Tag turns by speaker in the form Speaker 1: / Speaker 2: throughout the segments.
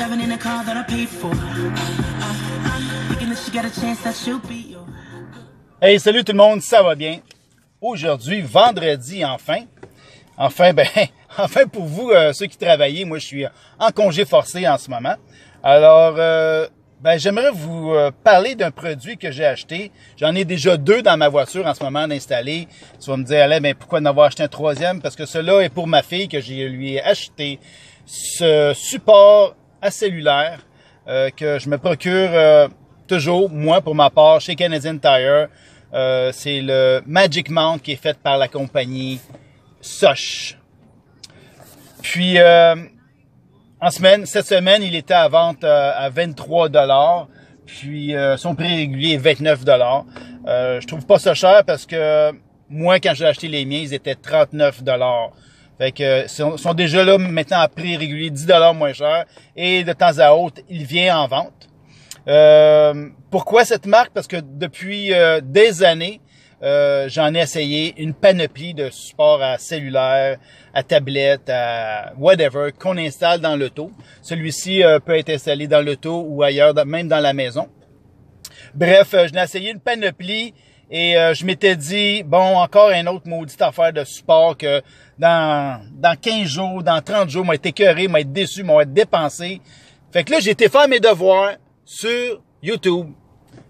Speaker 1: driving in a car that I paid for. Thinking that she got a chance that she'll be yours.
Speaker 2: Hey, salut tout le monde, ça va bien? Aujourd'hui, vendredi, enfin. Enfin, enfin pour vous, ceux qui travaillent, moi je suis en congé forcé en ce moment. Alors, j'aimerais vous parler d'un produit que j'ai acheté. J'en ai déjà 2 dans ma voiture en ce moment d'installer. Tu vas me dire, Alain, pourquoi en avoir acheté un 3e? Parce que cela est pour ma fille que je lui ai acheté ce support à cellulaire que je me procure toujours, moi, pour ma part, chez Canadian Tire. C'est le Magic Mount qui est fait par la compagnie Sosh. Puis, cette semaine, il était à vente à 23 $. Puis, son prix régulier est 29 $. Je trouve pas ça cher parce que moi, quand j'ai acheté les miens, ils étaient 39 $. Fait que sont déjà là maintenant à prix régulier 10 $ moins cher. Et de temps à autre, il vient en vente. Pourquoi cette marque? Parce que depuis des années, j'en ai essayé une panoplie de supports à cellulaire, à tablette, à whatever, qu'on installe dans l'auto. Celui-ci peut être installé dans l'auto ou ailleurs, même dans la maison. Bref, je l'ai essayé une panoplie et je m'étais dit, bon, encore une autre maudite affaire de support que dans 15 jours, dans 30 jours, m'a été écœuré, m'a été déçu, m'a été dépensé. Fait que là, j'ai été faire mes devoirs sur YouTube.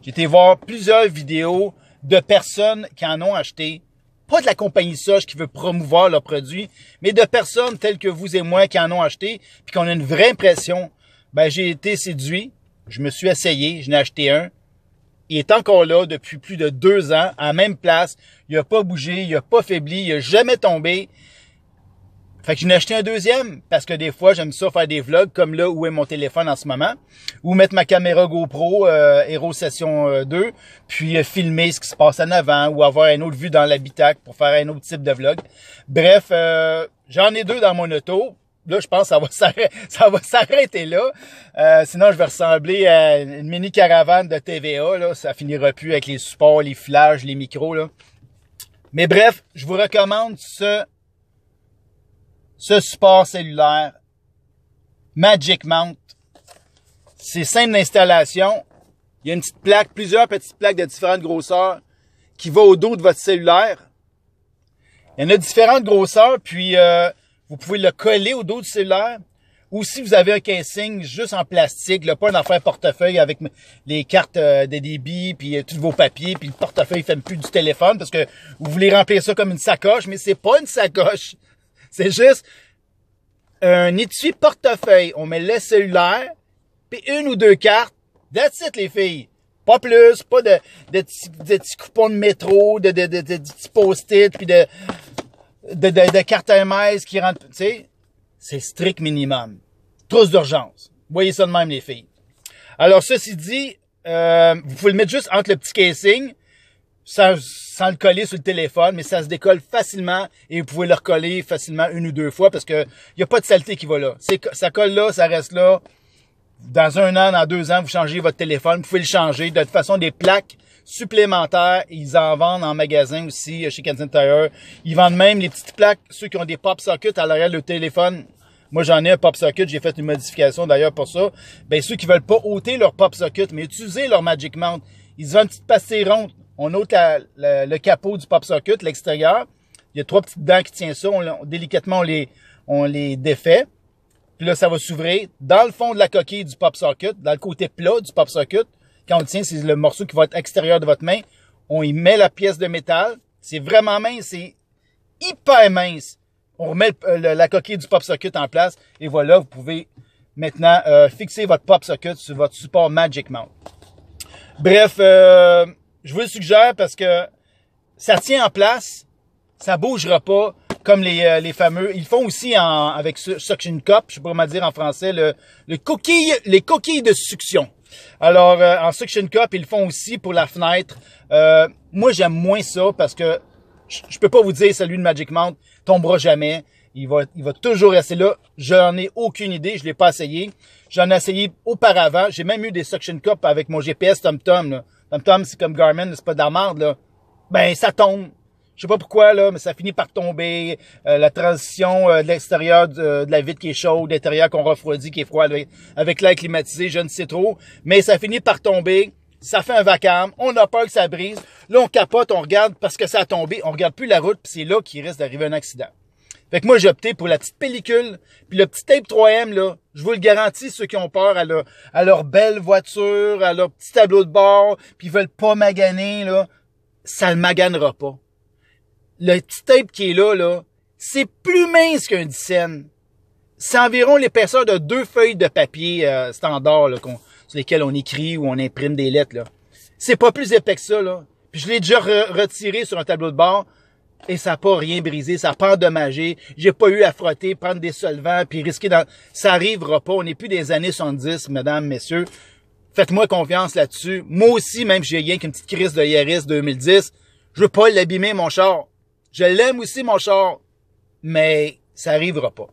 Speaker 2: J'ai été voir plusieurs vidéos de personnes qui en ont acheté. Pas de la compagnie Sosh qui veut promouvoir leurs produits, mais de personnes telles que vous et moi qui en ont acheté, puis qu'on a une vraie impression. J'ai été séduit, je me suis essayé, je n'ai acheté un. Il est encore là depuis plus de 2 ans, à la même place. Il n'a pas bougé, il n'a pas faibli, il n'a jamais tombé. Fait que j'en ai acheté un 2e, parce que des fois, j'aime ça faire des vlogs, comme là où est mon téléphone en ce moment, ou mettre ma caméra GoPro Hero Session 2, puis filmer ce qui se passe en avant, ou avoir une autre vue dans l'habitacle pour faire un autre type de vlog. Bref, j'en ai 2 dans mon auto. Là, je pense que ça va s'arrêter là. Sinon, je vais ressembler à une mini caravane de TVA. Là. Ça finira plus avec les supports, les flashs, les micros. Là. Mais bref, je vous recommande ce support cellulaire Magic Mount. C'est simple d'installation. Il y a une petite plaque, plusieurs petites plaques de différentes grosseurs qui vont au dos de votre cellulaire. Il y en a différentes grosseurs, puis vous pouvez le coller au dos du cellulaire. Ou si vous avez un casing juste en plastique, là, pas une affaire portefeuille avec les cartes de débit, puis tous vos papiers, puis le portefeuille fait plus du téléphone parce que vous voulez remplir ça comme une sacoche, mais c'est pas une sacoche. C'est juste un étui portefeuille. On met le cellulaire, puis 1 ou 2 cartes. That's it, les filles. Pas plus, pas de petits coupons de métro, de petits post-it, puis de cartes MS qui rentrent. Tu sais, c'est strict minimum. Trousse d'urgence. Voyez ça de même, les filles. Alors, ceci dit, vous pouvez le mettre juste entre le petit casing, sans le coller sur le téléphone, mais ça se décolle facilement et vous pouvez le recoller facilement 1 ou 2 fois parce que il y a pas de saleté qui va là. Ça colle là, ça reste là. Dans 1 an, dans 2 ans, vous changez votre téléphone, vous pouvez le changer. De toute façon, des plaques supplémentaires, ils en vendent en magasin aussi chez Canadian Tire. Ils vendent même les petites plaques, ceux qui ont des pop sockets à l'arrière de leur téléphone. Moi, j'en ai un pop socket, j'ai fait une modification d'ailleurs pour ça. Ceux qui veulent pas ôter leur pop socket, mais utiliser leur Magic Mount, ils vendent une petite pastille ronde. On ôte le capot du pop socket, l'extérieur. Il y a 3 petites dents qui tiennent ça. Délicatement, on les défait. Puis là, ça va s'ouvrir dans le fond de la coquille du pop socket, dans le côté plat du pop socket. Quand on le tient, c'est le morceau qui va être extérieur de votre main. On y met la pièce de métal. C'est vraiment mince, c'est hyper mince. On remet la coquille du pop socket en place. Et voilà, vous pouvez maintenant fixer votre pop socket sur votre support Magic Mount. Bref, je vous le suggère parce que ça tient en place, ça bougera pas comme les fameux. Ils font aussi avec suction cup, je sais pas comment dire en français, les coquilles de succion. Alors en suction cup, ils le font aussi pour la fenêtre. Moi j'aime moins ça parce que je peux pas vous dire celui de Magic Mount tombera jamais. Il va toujours rester là. J'en ai aucune idée, je l'ai pas essayé. J'en ai essayé auparavant. J'ai même eu des suction cup avec mon GPS TomTom. TomTom, c'est comme Garmin, c'est pas de la merde, là. Ça tombe. Je sais pas pourquoi, là, mais ça finit par tomber. La transition de l'extérieur de la vitre qui est chaude, l'intérieur qu'on refroidit, qui est froid avec l'air climatisé, je ne sais trop. Mais ça finit par tomber. Ça fait un vacarme. On a peur que ça brise. Là, on capote, on regarde parce que ça a tombé. On regarde plus la route, puis c'est là qu'il risque d'arriver un accident. Fait que moi, j'ai opté pour la petite pellicule, puis le petit tape 3M, là, je vous le garantis, ceux qui ont peur à leur belle voiture, à leur petit tableau de bord, puis ils veulent pas maganer, là, ça ne maganera pas. Le petit tape qui est là, c'est plus mince qu'un 10 cents. C'est environ l'épaisseur de 2 feuilles de papier standard, là, sur lesquelles on écrit ou on imprime des lettres, là. C'est pas plus épais que ça, là. Puis je l'ai déjà retiré sur un tableau de bord. Et ça n'a pas rien brisé, ça n'a pas endommagé. J'ai pas eu à frotter, prendre des solvants, puis risquer dans... Ça arrivera pas. On n'est plus des années 70, mesdames, messieurs. Faites-moi confiance là-dessus. Moi aussi, même si j'ai rien qu'une petite crise de Yaris 2010, je veux pas l'abîmer, mon char. Je l'aime aussi, mon char. Mais ça arrivera pas.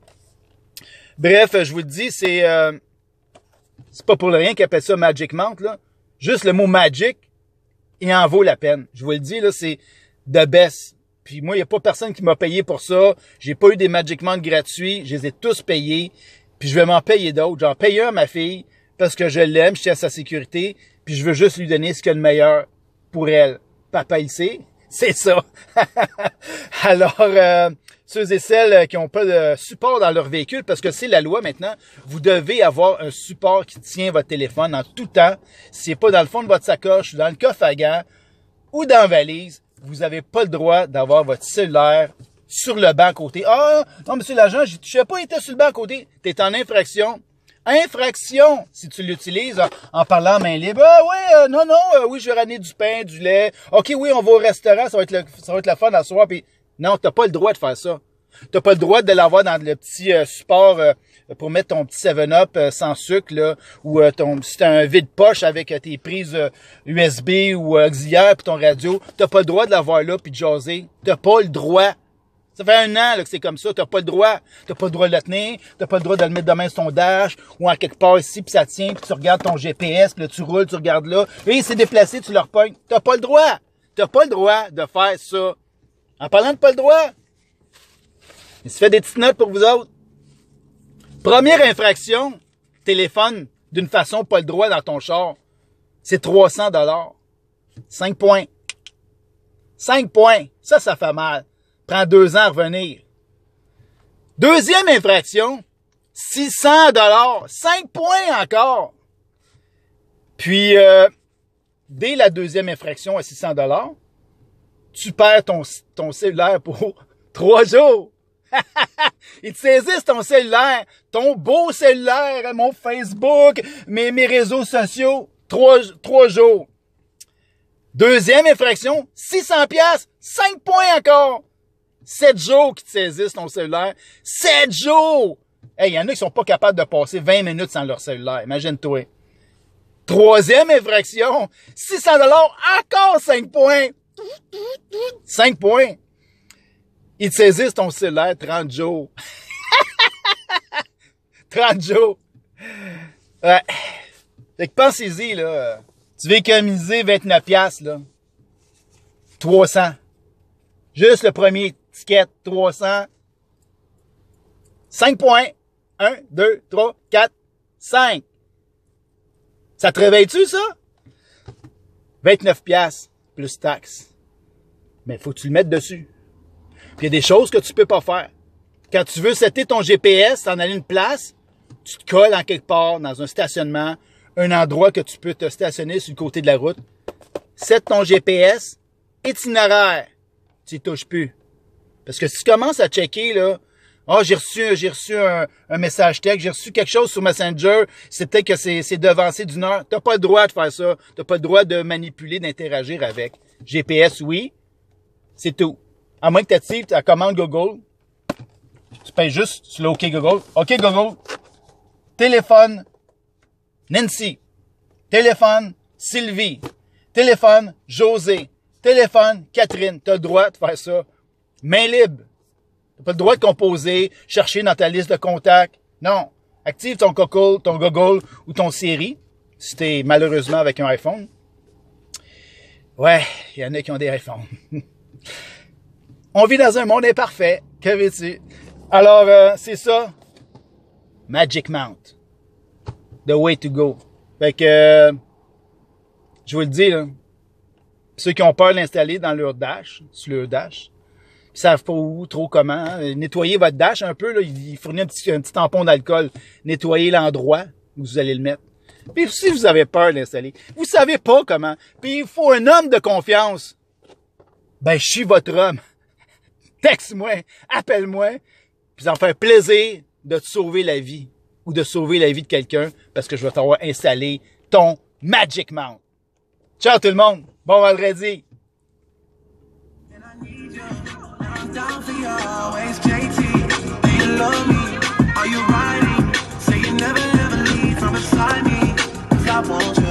Speaker 2: Bref, je vous le dis, c'est pas pour rien qu'ils appellent ça Magic Mount, là. Juste le mot Magic, il en vaut la peine. Je vous le dis, là, c'est the best. Puis moi, il n'y a pas personne qui m'a payé pour ça. J'ai pas eu des Magic Mount gratuits. Je les ai tous payés. Puis je vais m'en payer d'autres. J'en paye un à ma fille parce que je l'aime, je tiens à sa sécurité. Puis je veux juste lui donner ce qu'il y a de meilleur pour elle. Papa, il sait. C'est ça. Alors, ceux et celles qui n'ont pas de support dans leur véhicule, parce que c'est la loi maintenant, vous devez avoir un support qui tient votre téléphone en tout temps. Si c'est pas dans le fond de votre sacoche, dans le coffre à gants ou dans la valise, vous n'avez pas le droit d'avoir votre cellulaire sur le banc à côté. Ah, non, monsieur l'agent, je ne sais pas, il était sur le banc à côté. Tu es en infraction. Infraction, si tu l'utilises en parlant main libre. Ah oui, non, oui, je vais ramener du pain, du lait. OK, oui, on va au restaurant, ça va être la fun à soir. Puis non, t'as pas le droit de faire ça. T'as pas le droit de l'avoir dans le petit support pour mettre ton petit 7-Up sans sucre, là, ou si t'as un vide-poche avec tes prises USB ou auxiliaires puis ton radio, t'as pas le droit de l'avoir là puis de jaser. T'as pas le droit. Ça fait 1 an là, que c'est comme ça, t'as pas le droit. T'as pas le droit de le tenir, t'as pas le droit de le mettre demain sur ton dash, ou en quelque part ici, puis ça tient, puis tu regardes ton GPS, puis là tu roules, tu regardes là, et il s'est déplacé, tu le repognes. T'as pas le droit. T'as pas le droit de faire ça. En parlant de pas le droit, il se fait des petites notes pour vous autres. Première infraction, téléphone d'une façon pas le droit dans ton char, c'est 300 $. 5 points. 5 points. Ça fait mal. Prend 2 ans à revenir. Deuxième infraction, 600 $. 5 points encore. Puis, dès la deuxième infraction à 600 $, tu perds ton cellulaire pour 3 jours. Ils te saisissent ton cellulaire, ton beau cellulaire, mon Facebook, mes réseaux sociaux. 3 jours. Deuxième infraction, 600 $, 5 points encore. 7 jours qu'ils te saisissent ton cellulaire. 7 jours! Hey, il y en a qui sont pas capables de passer 20 minutes sans leur cellulaire. Imagine-toi. Troisième infraction, 600 $, encore 5 points. 5 points. Ils te saisissent ton cellulaire 30 jours. 30 jours. Ouais. Fait que pensez-y, là. Tu veux économiser 29 $, là. 300. Juste le premier ticket, 300. 5 points. 1, 2, 3, 4, 5. Ça te réveille-tu, ça? 29 $ plus taxes. Mais il faut que tu le mettes dessus. Puis il y a des choses que tu peux pas faire. Quand tu veux setter ton GPS, t'en aller une place, tu te colles en quelque part dans un stationnement, un endroit que tu peux te stationner sur le côté de la route. Set ton GPS, itinéraire. Tu y touches plus. Parce que si tu commences à checker, là, j'ai reçu un message texte, j'ai reçu quelque chose sur Messenger, c'est peut-être que c'est devancé d'une heure. T'as pas le droit de faire ça. T'as pas le droit de manipuler, d'interagir avec. GPS, oui. C'est tout. À moins que tu actives ta commande Google. Tu payes juste sur le OK Google. OK Google. Téléphone Nancy. Téléphone Sylvie. Téléphone José. Téléphone Catherine. Tu as le droit de faire ça. Main libre. Tu n'as pas le droit de composer, chercher dans ta liste de contacts. Non. Active ton Google ou ton Siri. Si tu es malheureusement avec un iPhone. Ouais, il y en a qui ont des iPhones. On vit dans un monde imparfait. Que veux-tu? Alors, c'est ça. Magic Mount. The way to go. Fait que, je vous le dis, là, ceux qui ont peur de l'installer dans leur dash, sur leur dash, qui savent pas où, trop comment, hein, nettoyez votre dash un peu, là, il fournit un petit tampon d'alcool. Nettoyez l'endroit où vous allez le mettre. Puis si vous avez peur de l'installer, vous savez pas comment, puis il faut un homme de confiance. Ben, je suis votre homme. Texte-moi, appelle-moi, puis ça me fait plaisir de te sauver la vie ou de sauver la vie de quelqu'un parce que je vais t'avoir installé ton Magic Mount. Ciao tout le monde, bon vendredi.
Speaker 1: Down for you always, JT. Do you love me? Are you riding? Say you never, ever leave from beside me. 'Cause I want you.